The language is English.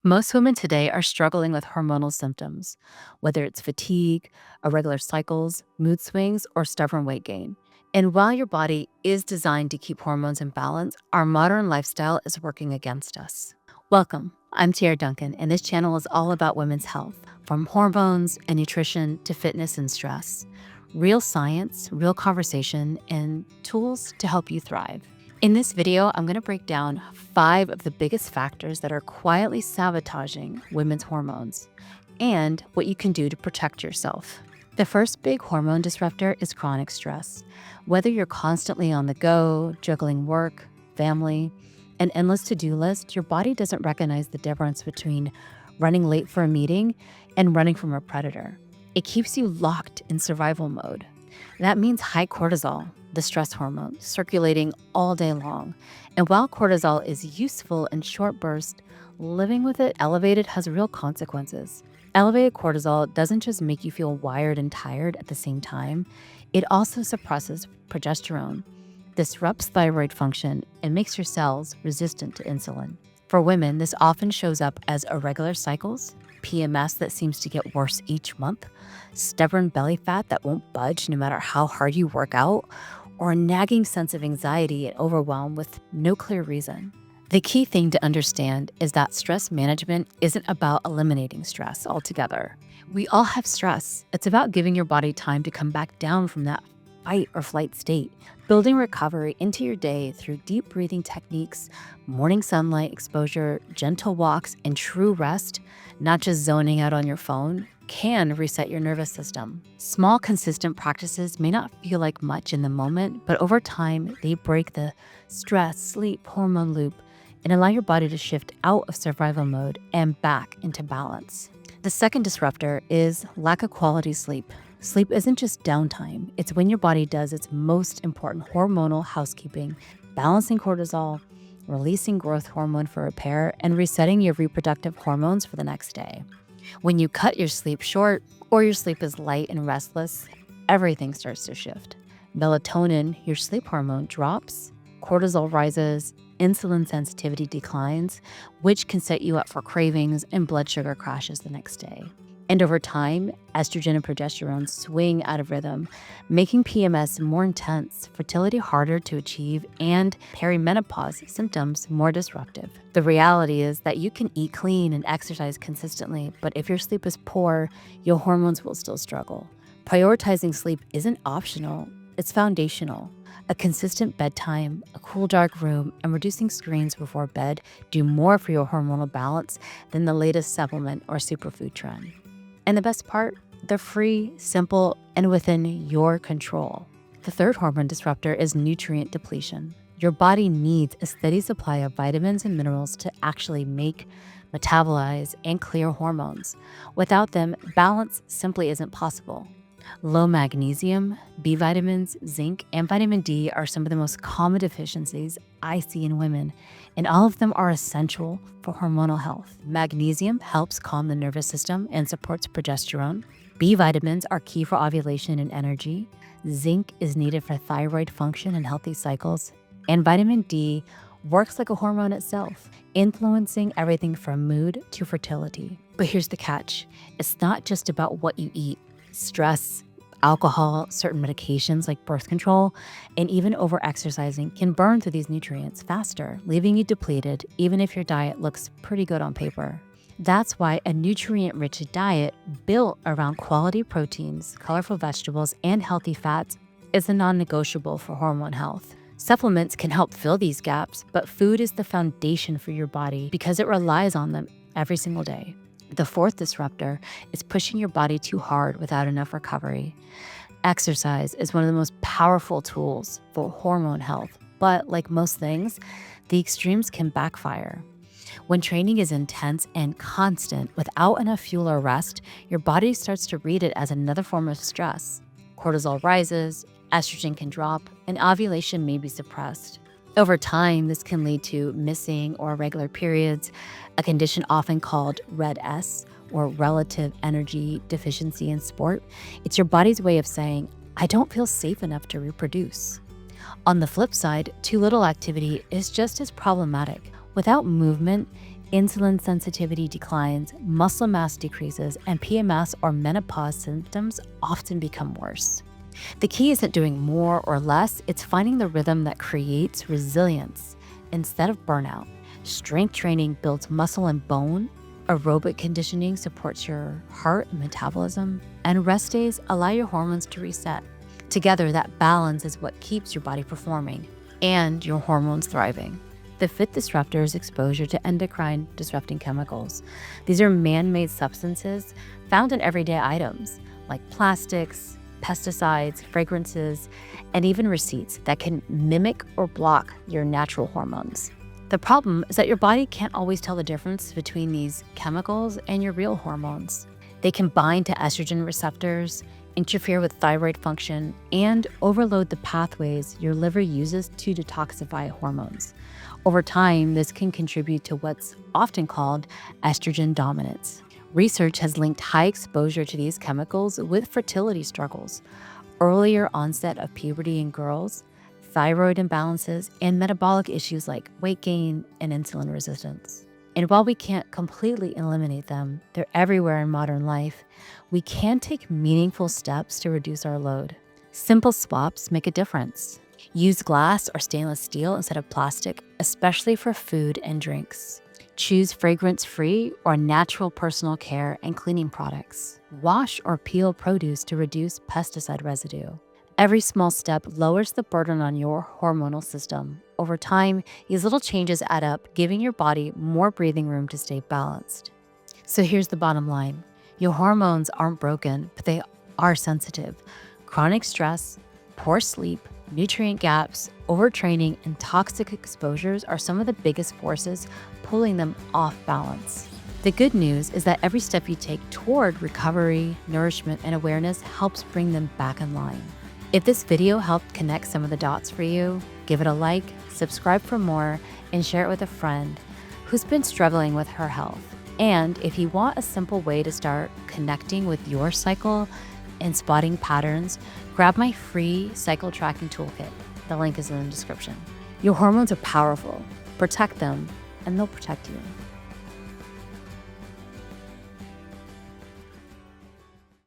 Most women today are struggling with hormonal symptoms, whether it's fatigue, irregular cycles, mood swings, or stubborn weight gain. And while your body is designed to keep hormones in balance, our modern lifestyle is working against us. Welcome. I'm Tierra Duncan, and this channel is all about women's health, from hormones and nutrition to fitness and stress. Real science, real conversation, and tools to help you thrive. In this video, I'm going to break down 5 of the biggest factors that are quietly sabotaging women's hormones and what you can do to protect yourself. The first big hormone disruptor is chronic stress. Whether you're constantly on the go, juggling work, family, an endless to-do list, your body doesn't recognize the difference between running late for a meeting and running from a predator. It keeps you locked in survival mode. That means high cortisol, the stress hormone, circulating all day long. And while cortisol is useful in short bursts, living with it elevated has real consequences. Elevated cortisol doesn't just make you feel wired and tired at the same time, it also suppresses progesterone, disrupts thyroid function, and makes your cells resistant to insulin. For women, this often shows up as irregular cycles, PMS that seems to get worse each month, stubborn belly fat that won't budge no matter how hard you work out, or a nagging sense of anxiety and overwhelm with no clear reason. The key thing to understand is that stress management isn't about eliminating stress altogether. We all have stress. It's about giving your body time to come back down from that fight or flight state, building recovery into your day through deep breathing techniques, morning sunlight exposure, gentle walks, and true rest, not just zoning out on your phone, can reset your nervous system. Small, consistent practices may not feel like much in the moment, but over time, they break the stress, sleep, hormone loop and allow your body to shift out of survival mode and back into balance. The second disruptor is lack of quality sleep. Sleep isn't just downtime, it's when your body does its most important hormonal housekeeping, balancing cortisol, releasing growth hormone for repair, and resetting your reproductive hormones for the next day. When you cut your sleep short or your sleep is light and restless, everything starts to shift. Melatonin, your sleep hormone, drops, cortisol rises, insulin sensitivity declines, which can set you up for cravings and blood sugar crashes the next day. And over time, estrogen and progesterone swing out of rhythm, making PMS more intense, fertility harder to achieve, and perimenopause symptoms more disruptive. The reality is that you can eat clean and exercise consistently, but if your sleep is poor, your hormones will still struggle. Prioritizing sleep isn't optional, it's foundational. A consistent bedtime, a cool dark room, and reducing screens before bed do more for your hormonal balance than the latest supplement or superfood trend. And the best part, they're free, simple, and within your control. The third hormone disruptor is nutrient depletion. Your body needs a steady supply of vitamins and minerals to actually make, metabolize, and clear hormones. Without them, balance simply isn't possible. Low magnesium, B vitamins, zinc, and vitamin D are some of the most common deficiencies I see in women, and all of them are essential for hormonal health. Magnesium helps calm the nervous system and supports progesterone. B vitamins are key for ovulation and energy. Zinc is needed for thyroid function and healthy cycles. And vitamin D works like a hormone itself, influencing everything from mood to fertility. But here's the catch. It's not just about what you eat. Stress, alcohol, certain medications like birth control, and even over-exercising can burn through these nutrients faster, leaving you depleted even if your diet looks pretty good on paper. That's why a nutrient-rich diet built around quality proteins, colorful vegetables, and healthy fats is a non-negotiable for hormone health. Supplements can help fill these gaps, but food is the foundation for your body because it relies on them every single day. The fourth disruptor is pushing your body too hard without enough recovery. Exercise is one of the most powerful tools for hormone health, but like most things, the extremes can backfire. When training is intense and constant without enough fuel or rest, your body starts to read it as another form of stress. Cortisol rises, estrogen can drop, and ovulation may be suppressed. Over time, this can lead to missing or irregular periods, a condition often called RED-S, or relative energy deficiency in sport. It's your body's way of saying, I don't feel safe enough to reproduce. On the flip side, too little activity is just as problematic. Without movement, insulin sensitivity declines, muscle mass decreases, and PMS or menopause symptoms often become worse. The key isn't doing more or less, it's finding the rhythm that creates resilience instead of burnout. Strength training builds muscle and bone, aerobic conditioning supports your heart and metabolism, and rest days allow your hormones to reset. Together, that balance is what keeps your body performing and your hormones thriving. The fifth disruptor is exposure to endocrine disrupting chemicals. These are man-made substances found in everyday items like plastics, pesticides, fragrances, and even receipts that can mimic or block your natural hormones. The problem is that your body can't always tell the difference between these chemicals and your real hormones. They can bind to estrogen receptors, interfere with thyroid function, and overload the pathways your liver uses to detoxify hormones. Over time, this can contribute to what's often called estrogen dominance. Research has linked high exposure to these chemicals with fertility struggles, earlier onset of puberty in girls, thyroid imbalances, and metabolic issues like weight gain and insulin resistance. And while we can't completely eliminate them, they're everywhere in modern life, we can take meaningful steps to reduce our load. Simple swaps make a difference. Use glass or stainless steel instead of plastic, especially for food and drinks. Choose fragrance-free or natural personal care and cleaning products. Wash or peel produce to reduce pesticide residue. Every small step lowers the burden on your hormonal system. Over time, these little changes add up, giving your body more breathing room to stay balanced. So here's the bottom line. Your hormones aren't broken, but they are sensitive. Chronic stress, poor sleep, nutrient gaps, overtraining, and toxic exposures are some of the biggest forces pulling them off balance. The good news is that every step you take toward recovery, nourishment, and awareness helps bring them back in line. If this video helped connect some of the dots for you, give it a like, subscribe for more, and share it with a friend who's been struggling with her health. And if you want a simple way to start connecting with your cycle and spotting patterns, grab my free cycle tracking toolkit. The link is in the description. Your hormones are powerful. Protect them, and they'll protect you.